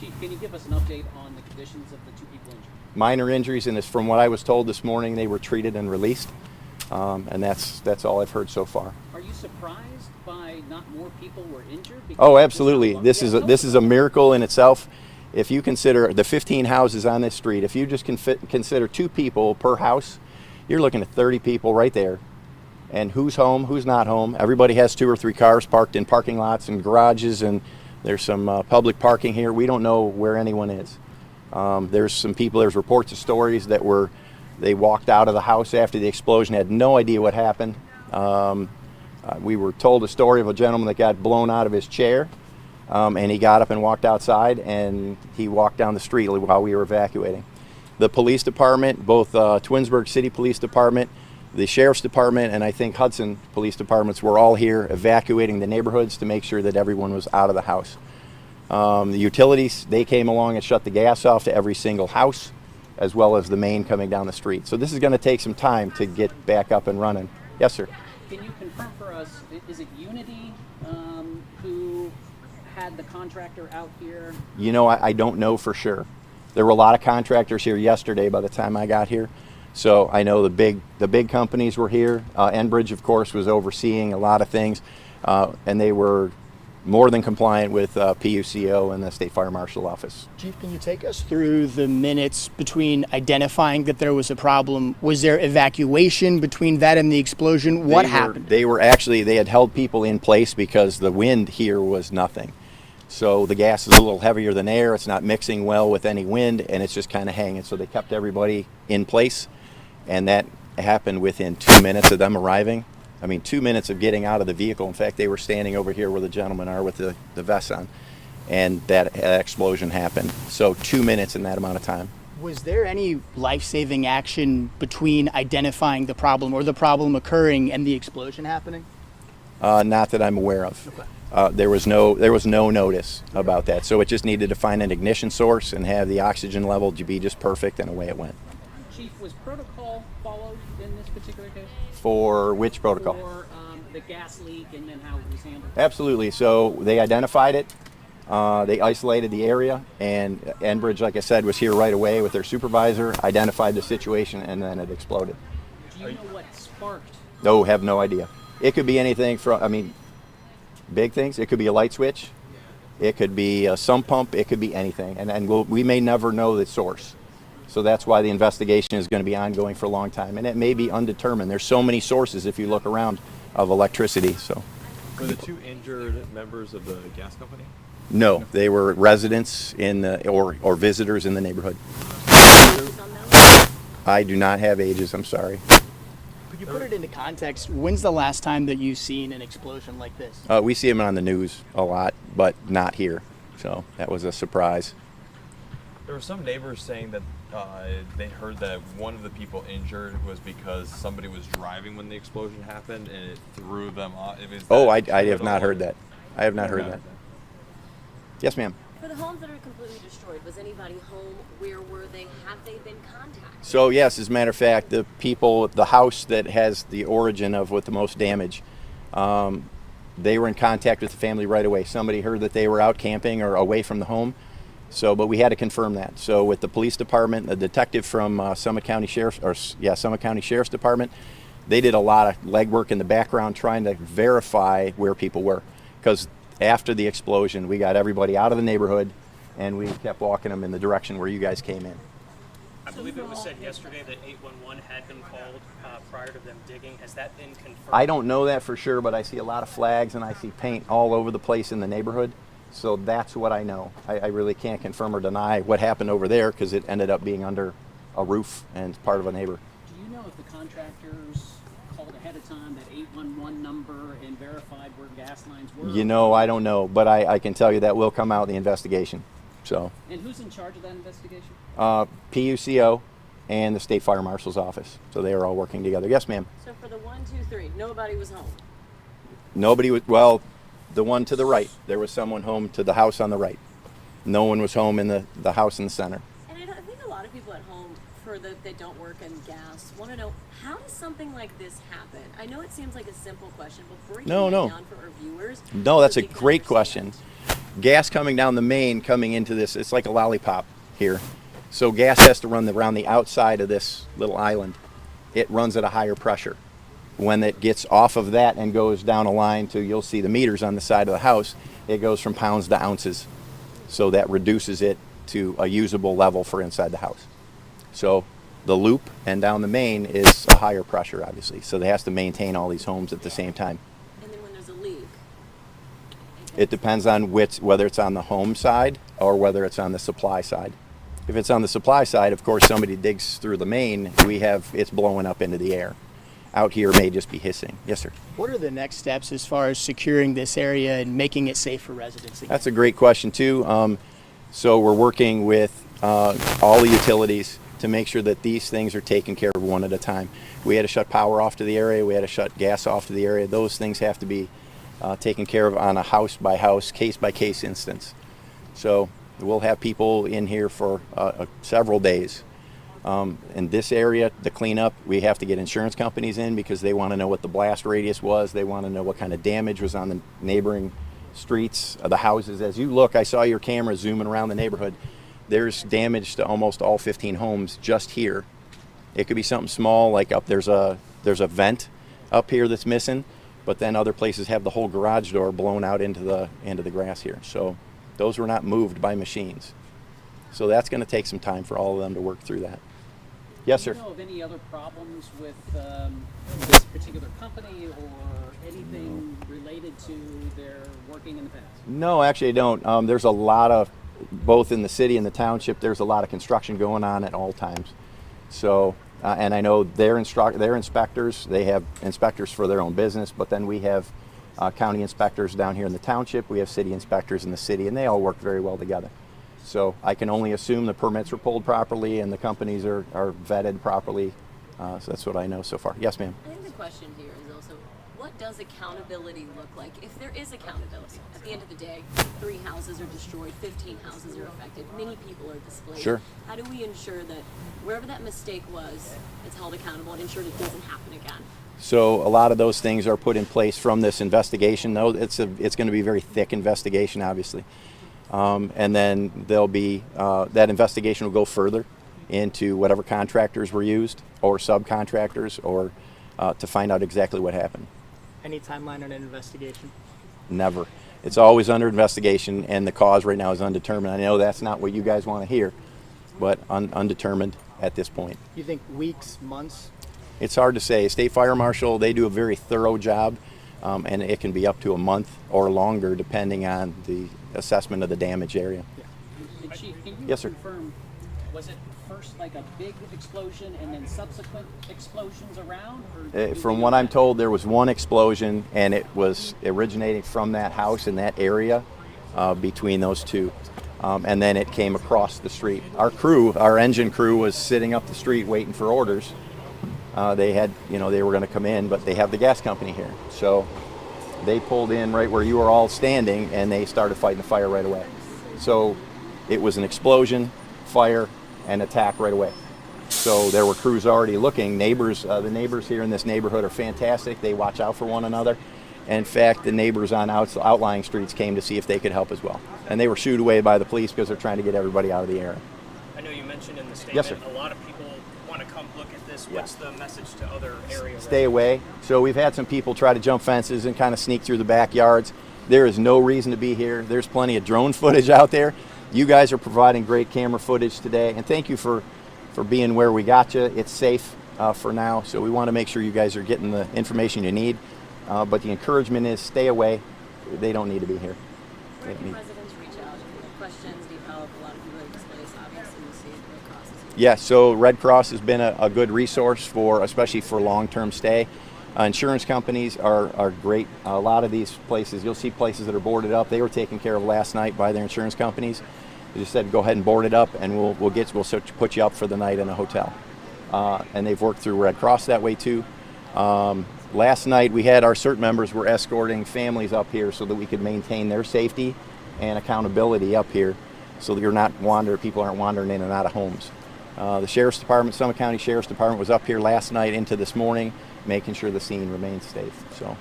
Chief, can you give us an update on the conditions of the two people injured? Minor injuries, and from what I was told this morning, they were treated and released, and that's all I've heard so far. Are you surprised by not more people were injured? Oh, absolutely. This is a miracle in itself. If you consider the 15 houses on this street, if you just consider 2 people per house, you're looking at 30 people right there. And who's home, who's not home? Everybody has 2 or 3 cars parked in parking lots and garages, and there's some public parking here. We don't know where anyone is. There's some people, there's reports of stories that they walked out of the house after the explosion, had no idea what happened. We were told a story of a gentleman that got blown out of his chair, and he got up and walked outside, and he walked down the street while we were evacuating. The police department, both Twinsburg City Police Department, the Sheriff's Department, and I think Hudson Police Departments were all here evacuating the neighborhoods to make sure that everyone was out of the house. The utilities, they came along and shut the gas off to every single house, as well as the main coming down the street. So this is going to take some time to get back up and running. Yes, sir. Can you confirm for us, is it Unity who had the contractor out here? You know, I don't know for sure. There were a lot of contractors here yesterday by the time I got here. So I know the big companies were here. Enbridge, of course, was overseeing a lot of things, and they were more than compliant with PUCO and the State Fire Marshal Office. Chief, can you take us through the minutes between identifying that there was a problem? Was there evacuation between that and the explosion? What happened? They had held people in place because the wind here was nothing. So the gas is a little heavier than air. It's not mixing well with any wind, and it's just kind of hanging. So they kept everybody in place, and that happened within 2 minutes of them arriving. I mean, 2 minutes of getting out of the vehicle. In fact, they were standing over here where the gentlemen are with the vests on, and that explosion happened. So 2 minutes in that amount of time. Was there any life-saving action between identifying the problem or the problem occurring and the explosion happening? Not that I'm aware of. Okay. There was no notice about that. So it just needed to find an ignition source and have the oxygen level to be just perfect, and away it went. Chief, was protocol followed in this particular case? For which protocol? For the gas leak and then how it was handled? Absolutely. So they identified it. They isolated the area, and Enbridge, like I said, was here right away with their supervisor, identified the situation, and then it exploded. Do you know what sparked? No, have no idea. It could be anything from, big things. It could be a light switch. It could be a sump pump. It could be anything. And we may never know the source. So that's why the investigation is going to be ongoing for a long time. And it may be undetermined. There's so many sources, if you look around, of electricity. So. Were the 2 injured members of the gas company? No, they were residents or visitors in the neighborhood. I do not have ages, I'm sorry. Could you put it into context? When's the last time that you've seen an explosion like this? We see them on the news a lot, but not here. So that was a surprise. There were some neighbors saying that they heard that one of the people injured was because somebody was driving when the explosion happened and it threw them off. I have not heard that. I have not heard that. Yes, ma'am. For the homes that are completely destroyed, was anybody home? Where were they? Have they been contacted? So yes, as a matter of fact, the house that has the origin of with the most damage, they were in contact with the family right away. Somebody heard that they were out camping or away from the home. So, but we had to confirm that. So with the police department, the detective from Summit County Sheriff's Department, they did a lot of legwork in the background trying to verify where people were. Because after the explosion, we got everybody out of the neighborhood, and we kept walking them in the direction where you guys came in. I believe it was said yesterday that 811 had been called prior to them digging. Has that been confirmed? I don't know that for sure, but I see a lot of flags and I see paint all over the place in the neighborhood. So that's what I know. I really can't confirm or deny what happened over there because it ended up being under a roof and part of a neighbor. Do you know if the contractors called ahead of time that 811 number and verified where gas lines were? You know, I don't know, but I can tell you that will come out in the investigation. So. And who's in charge of that investigation? PUCO and the State Fire Marshal's Office. So they are all working together. Yes, ma'am. So for the 1, 2, 3, nobody was home? Nobody was, well, the one to the right. There was someone home to the house on the right. No one was home in the house in the center. And I think a lot of people at home, that don't work in gas, want to know, how does something like this happen? I know it seems like a simple question, but breaking it down for our viewers. No, that's a great question. gas coming down the main coming into this, it's like a lollipop here. So gas has to run around the outside of this little island. It runs at a higher pressure. When it gets off of that and goes down a line to, you'll see the meters on the side of the house, it goes from pounds to ounces. So that reduces it to a usable level for inside the house. So the loop and down the main is a higher pressure, obviously. So they have to maintain all these homes at the same time. And then when there's a leak, It depends on whether it's on the home side or whether it's on the supply side. If it's on the supply side, of course, somebody digs through the main, it's blowing up into the air. Out here may just be hissing. Yes, sir. What are the next steps as far as securing this area and making it safe for residents? That's a great question too. So we're working with all the utilities to make sure that these things are taken care of one at a time. We had to shut power off to the area. We had to shut gas off to the area. Those things have to be taken care of on a house by house, case by case instance. So we'll have people in here for several days. In this area, the cleanup, we have to get insurance companies in because they want to know what the blast radius was. They want to know what kind of damage was on the neighboring streets, the houses. As you look, I saw your camera zooming around the neighborhood. There's damage to almost all 15 homes just here. It could be something small, like up there's a vent up here that's missing, but then other places have the whole garage door blown out into the grass here. So those were not moved by machines. So that's going to take some time for all of them to work through that. Yes, sir. Do you know of any other problems with this particular company or anything related to their working in the past? No, actually I don't. There's a lot of, both in the city and the township, there's a lot of construction going on at all times. So, and I know their inspectors, they have inspectors for their own business, but then we have county inspectors down here in the township, we have city inspectors in the city, and they all work very well together. So I can only assume the permits were pulled properly and the companies are vetted properly. So that's what I know so far. Yes, ma'am. I think the question here is also, what does accountability look like? If there is accountability, at the end of the day, 3 houses are destroyed, 15 houses are affected, many people are displaced. Sure. How do we ensure that wherever that mistake was, it's held accountable and ensured it doesn't happen again? So a lot of those things are put in place from this investigation, though. It's going to be a very thick investigation, obviously. And then there'll be, that investigation will go further into whatever contractors were used or subcontractors or to find out exactly what happened. Any timeline on an investigation? Never. It's always under investigation and the cause right now is undetermined. I know that's not what you guys want to hear, but undetermined at this point. You think weeks, months? It's hard to say. State Fire Marshal, they do a very thorough job, and it can be up to a month or longer depending on the assessment of the damage area. And Chief, can you Yes, sir. confirm, was it first like a big explosion and then subsequent explosions around? Or do From we what know I'm that? told, there was one explosion and it was originating from that house in that area between those two. And then it came across the street. Our crew, our engine crew, was sitting up the street waiting for orders. They had, they were going to come in, but they have the gas company here. So they pulled in right where you were all standing and they started fighting the fire right away. So it was an explosion, fire, and attack right away. So there were crews already looking. Neighbors, the neighbors here in this neighborhood are fantastic. They watch out for one another. In fact, the neighbors on outlying streets came to see if they could help as well. And they were shooed away by the police because they're trying to get everybody out of the area. I know you mentioned in the statement, Yes, sir. a lot of people want to come look at this. Yeah. What's the message to other areas? Stay away. So we've had some people try to jump fences and kind of sneak through the backyards. There is no reason to be here. There's plenty of drone footage out there. You guys are providing great camera footage today, and thank you for being where we got you. It's safe for now, so we want to make sure you guys are getting the information you need. But the encouragement is stay away. They don't need to be here. Where can residents reach out if they have questions, need help? A lot of people are displaced, obviously, you see the Red Cross is here. Yeah, so Red Cross has been a good resource especially for long-term stay. Insurance companies are great. A lot of these places, you'll see places that are boarded up. They were taken care of last night by their insurance companies. They just said, go ahead and board it up, and we'll put you up for the night in a hotel. And they've worked through Red Cross that way too. Last night we had our CERT members were escorting families up here so that we could maintain their safety and accountability up here, so that people aren't wandering in and out of homes. The Sheriff's Department, Summit County Sheriff's Department, was up here last night into this morning, making sure the scene remains safe. So